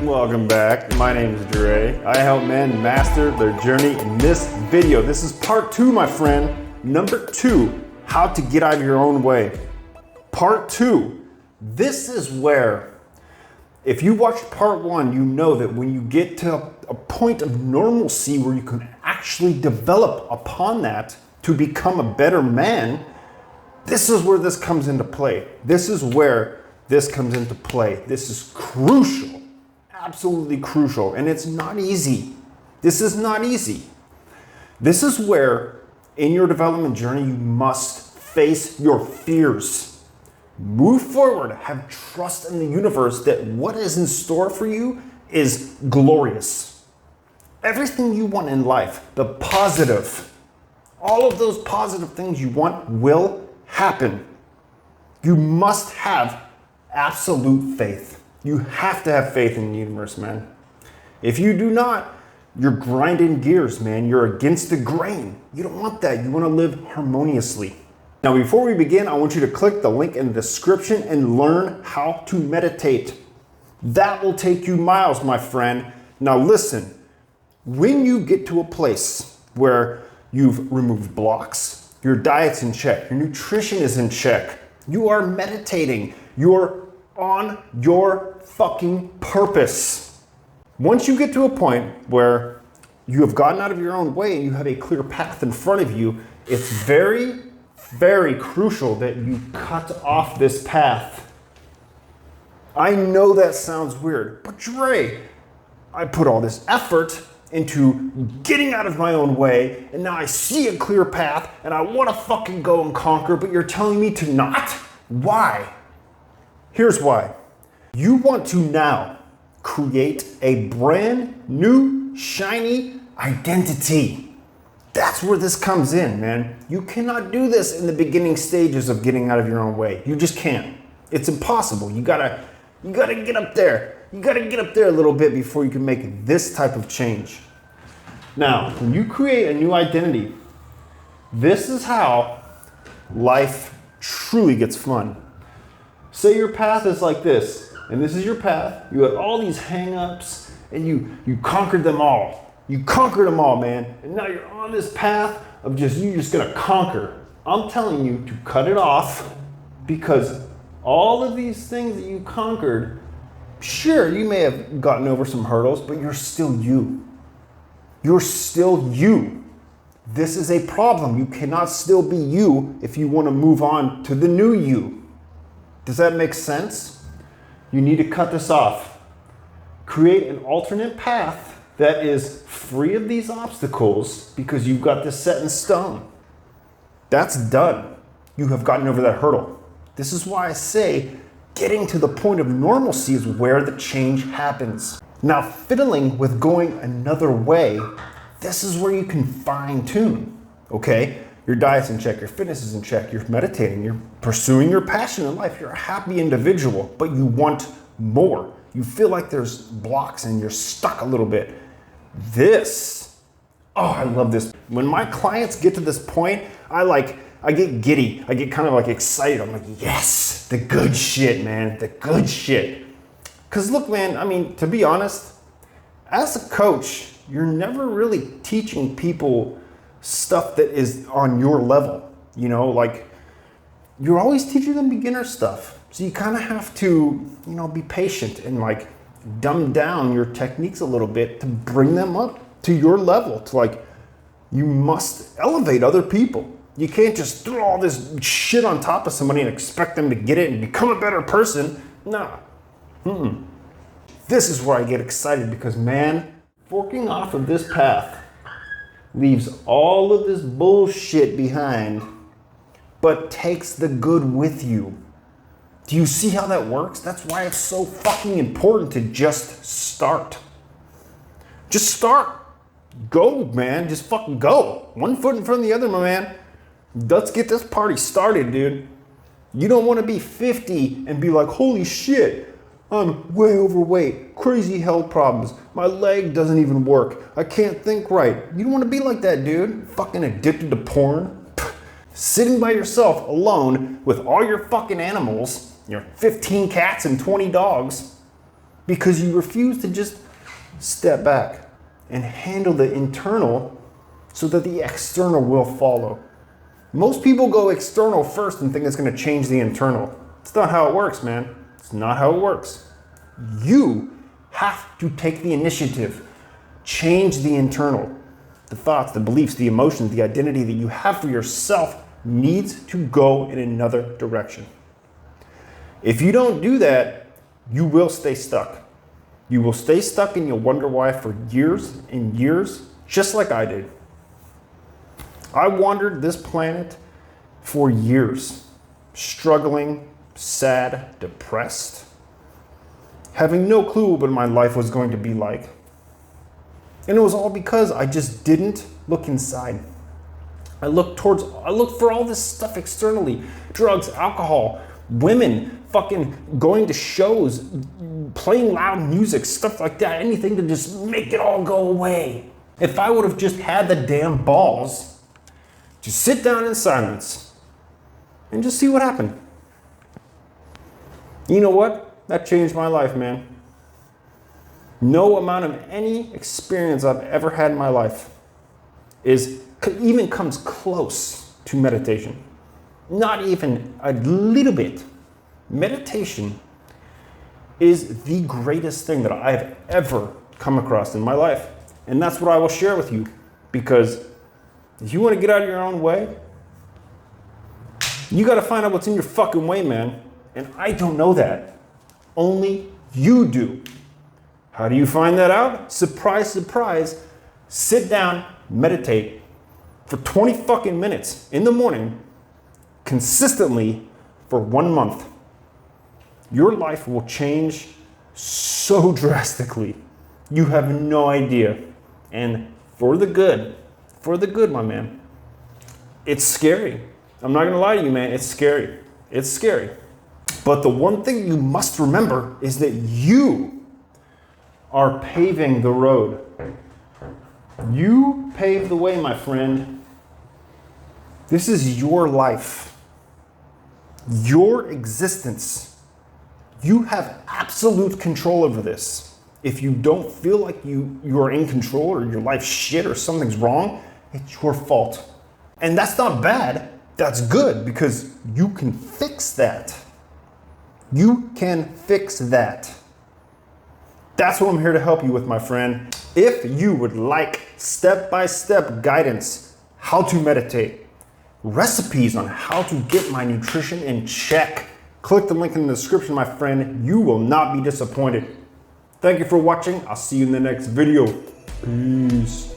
Welcome back. My name is Dre. I help men master their journey in this video. This is part 2, my friend. Number 2, how to get out of your own way. Part 2. This is where, if you watched part 1, you know that when you get to a point of normalcy where you can actually develop upon that to become a better man, this is where this comes into play. This is where this comes into play. This is crucial, absolutely crucial, and it's not easy. This is not easy. This is where, in your development journey, you must face your fears. Move forward, have trust in the universe that what is in store for you is glorious. Everything you want in life, the positive, all of those positive things you want will happen. You must have absolute faith. You have to have faith in the universe, man. If you do not, you're grinding gears, man. You're against the grain. You don't want that. You want to live harmoniously. Now, before we begin, I want you to click the link in the description and learn how to meditate. That will take you miles, my friend. Now listen, when you get to a place where you've removed blocks, your diet's in check, your nutrition is in check, you are meditating, you're on your fucking purpose. Once you get to a point where you have gotten out of your own way and you have a clear path in front of you, it's very, very crucial that you cut off this path. I know that sounds weird, but Dre, I put all this effort into getting out of my own way, and now I see a clear path and I want to fucking go and conquer, but you're telling me to not? Why? Here's why. You want to now create a brand new, shiny identity. That's where this comes in, man. You cannot do this in the beginning stages of getting out of your own way. You just can't. It's impossible. You gotta get up there. You gotta get up there a little bit before you can make this type of change. Now, when you create a new identity, this is how life truly gets fun. Say your path is like this, and this is your path. You had all these hang-ups, and you conquered them all. You conquered them all, man. And now you're on this path of you're just gonna conquer. I'm telling you to cut it off, because all of these things that you conquered, sure, you may have gotten over some hurdles, but you're still you. You're still you. This is a problem. You cannot still be you if you want to move on to the new you. Does that make sense? You need to cut this off. Create an alternate path that is free of these obstacles, because you've got this set in stone. That's done. You have gotten over that hurdle. This is why I say getting to the point of normalcy is where the change happens. Now, fiddling with going another way, this is where you can fine tune, okay? Your diet's in check, your fitness is in check, you're meditating, you're pursuing your passion in life, you're a happy individual, but you want more. You feel like there's blocks and you're stuck a little bit. I love this. When my clients get to this point, I get giddy. I get kind of like excited. I'm like, yes, the good shit, man, the good shit. Because look, man, I mean, to be honest, as a coach, you're never really teaching people stuff that is on your level. You know, like, you're always teaching them beginner stuff. So you kind of have to, be patient and like dumb down your techniques a little bit to bring them up to your level. To you must elevate other people. You can't just throw all this shit on top of somebody and expect them to get it and become a better person. Nah. This is where I get excited, because, man, forking off of this path leaves all of this bullshit behind, but takes the good with you. Do you see how that works? That's why it's so fucking important to just start. Just start. Go, man. Just fucking go. One foot in front of the other, my man. Let's get this party started, dude. You don't want to be 50 and be like, holy shit, I'm way overweight, crazy health problems, my leg doesn't even work, I can't think right. You don't want to be like that, dude. Fucking addicted to porn. Sitting by yourself alone with all your fucking animals, your 15 cats and 20 dogs. because you refuse to just step back and handle the internal so that the external will follow. Most people go external first and think it's going to change the internal. It's not how it works, man. It's not how it works. You have to take the initiative, change the internal. The thoughts, the beliefs, the emotions, the identity that you have for yourself needs to go in another direction. If you don't do that, you will stay stuck. You will stay stuck and you'll wonder why for years and years, just like I did. I wandered this planet for years, struggling, sad, depressed, having no clue what my life was going to be like. And it was all because I just didn't look inside. I looked for all this stuff externally, drugs, alcohol, women, fucking going to shows, playing loud music, stuff like that, anything to just make it all go away. If I would have just had the damn balls to sit down in silence and just see what happened. You know what? That changed my life, man. No amount of any experience I've ever had in my life even comes close to meditation. Not even a little bit. Meditation is the greatest thing that I've ever come across in my life. And that's what I will share with you, because if you want to get out of your own way, you got to find out what's in your fucking way, man. And I don't know that. Only you do. How do you find that out? Surprise, surprise. Sit down, meditate for 20 fucking minutes in the morning, consistently for 1 month. Your life will change so drastically. You have no idea. And for the good, my man. It's scary. I'm not gonna lie to you, man. It's scary. It's scary. But the one thing you must remember is that you are paving the road. You pave the way, my friend. This is your life, your existence. You have absolute control over this. If you don't feel like you are in control or your life's shit or something's wrong, it's your fault. And that's not bad. That's good, because you can fix that. You can fix that. That's what I'm here to help you with, my friend. If you would like step-by-step guidance, how to meditate, recipes on how to get my nutrition in check, click the link in the description, my friend. You will not be disappointed. Thank you for watching. I'll see you in the next video. Peace.